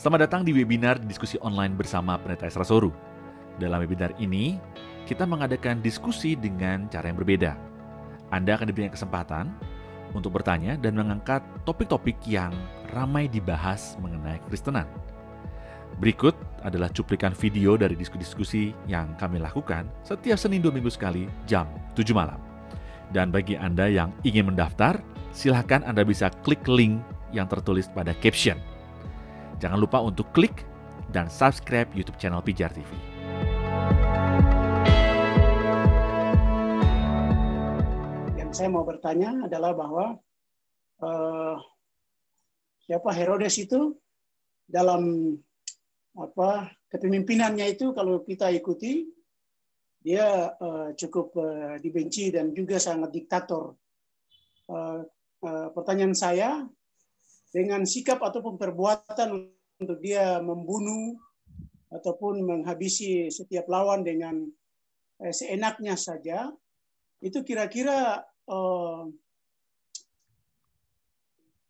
Selamat datang di webinar diskusi online bersama Pendeta Esra Soru. Dalam webinar ini, kita mengadakan diskusi dengan cara yang berbeda. Anda akan diberikan kesempatan untuk bertanya dan mengangkat topik-topik yang ramai dibahas mengenai Kristenan. Berikut adalah cuplikan video dari diskusi-diskusi yang kami lakukan setiap Senin 2 minggu sekali jam 7 malam. Dan bagi Anda yang ingin mendaftar, silakan Anda bisa klik link yang tertulis pada caption. Jangan lupa untuk klik dan subscribe YouTube channel Pijar TV. Yang saya mau bertanya adalah bahwa siapa Herodes itu dalam kepemimpinannya itu kalau kita ikuti dia cukup dibenci dan juga sangat diktator. Pertanyaan saya, dengan sikap ataupun perbuatan untuk dia membunuh ataupun menghabisi setiap lawan dengan seenaknya saja, itu kira-kira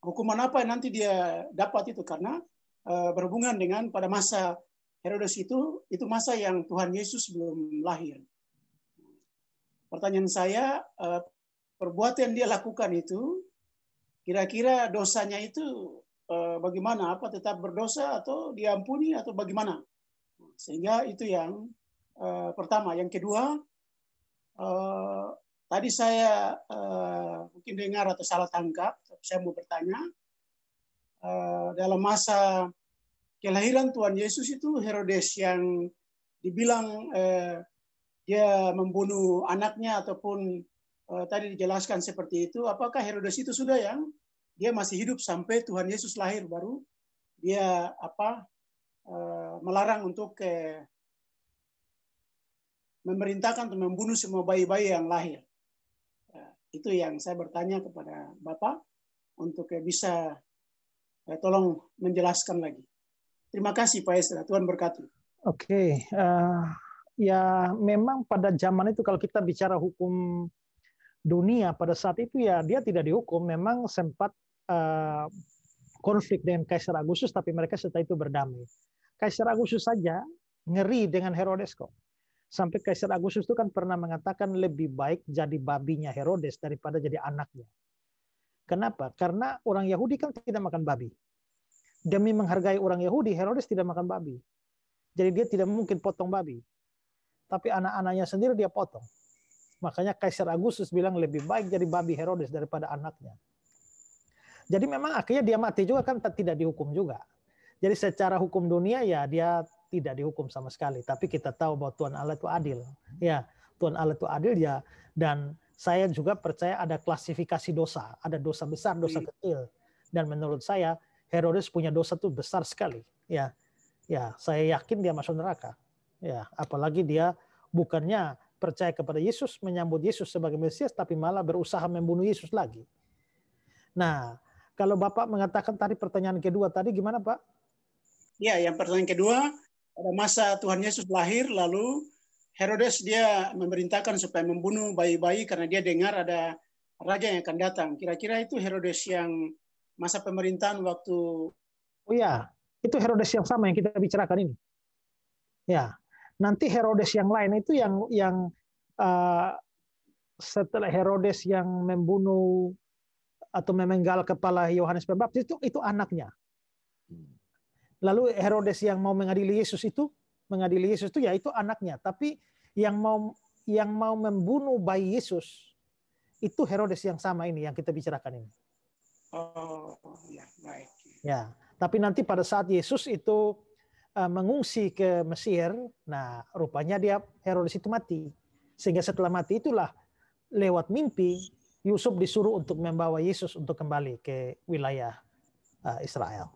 hukuman apa yang nanti dia dapat itu, karena berhubungan dengan pada masa Herodes itu masa yang Tuhan Yesus belum lahir. Pertanyaan saya, perbuatan yang dia lakukan itu kira-kira dosanya itu bagaimana? Apa tetap berdosa atau diampuni atau bagaimana? Sehingga itu yang pertama. Yang kedua, tadi saya mungkin dengar atau salah tangkap, saya mau bertanya, dalam masa kelahiran Tuhan Yesus itu Herodes yang dibilang dia membunuh anaknya ataupun tadi dijelaskan seperti itu, apakah Herodes itu sudah yang dia masih hidup sampai Tuhan Yesus lahir baru dia melarang untuk memerintahkan untuk membunuh semua bayi-bayi yang lahir. Itu yang saya bertanya kepada Bapak untuk bisa tolong menjelaskan lagi. Terima kasih Pak Esra, Tuhan berkati. Oke, ya memang pada zaman itu kalau kita bicara hukum dunia pada saat itu ya dia tidak dihukum, memang sempat konflik dengan Kaisar Agustus, tapi mereka setelah itu berdamai. Kaisar Agustus saja ngeri dengan Herodes kok. Sampai Kaisar Agustus itu kan pernah mengatakan lebih baik jadi babinya Herodes daripada jadi anaknya. Kenapa? Karena orang Yahudi kan tidak makan babi. Demi menghargai orang Yahudi, Herodes tidak makan babi. Jadi dia tidak mungkin potong babi. Tapi anak-anaknya sendiri dia potong. Makanya Kaisar Agustus bilang lebih baik jadi babi Herodes daripada anaknya. Jadi memang akhirnya dia mati juga kan tidak dihukum juga. Jadi secara hukum dunia ya dia tidak dihukum sama sekali. Tapi kita tahu bahwa Tuhan Allah itu adil. Ya, Tuhan Allah itu adil ya. Dan saya juga percaya ada klasifikasi dosa. Ada dosa besar, dosa kecil. Dan menurut saya Herodes punya dosa itu besar sekali. Ya, saya yakin dia masuk neraka. Ya, apalagi dia bukannya percaya kepada Yesus, menyambut Yesus sebagai Mesias, tapi malah berusaha membunuh Yesus lagi. Nah, kalau Bapak mengatakan tadi pertanyaan kedua tadi gimana Pak? Ya, yang pertanyaan kedua, pada masa Tuhan Yesus lahir, lalu Herodes dia memerintahkan supaya membunuh bayi-bayi karena dia dengar ada raja yang akan datang. Kira-kira itu Herodes yang masa pemerintahan waktu... Oh ya, itu Herodes yang sama yang kita bicarakan ini. Ya. Nanti Herodes yang lain itu yang setelah Herodes yang membunuh atau memenggal kepala Yohanes Pembaptis itu anaknya. Lalu Herodes yang mau mengadili Yesus itu ya itu anaknya. Tapi yang mau membunuh bayi Yesus itu Herodes yang sama ini yang kita bicarakan ini. Oh ya, baik. Ya, tapi nanti pada saat Yesus itu mengungsi ke Mesir, nah rupanya Herodes itu mati. Sehingga setelah mati itulah lewat mimpi Yusuf disuruh untuk membawa Yesus untuk kembali ke wilayah Israel.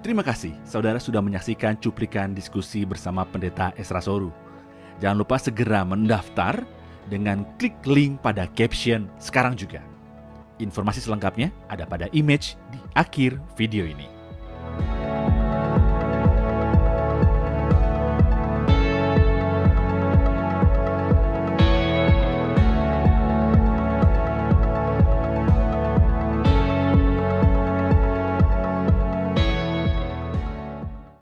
Terima kasih saudara sudah menyaksikan cuplikan diskusi bersama Pendeta Esra Soru. Jangan lupa segera mendaftar dengan klik link pada caption sekarang juga. Informasi selengkapnya ada pada image di akhir video ini.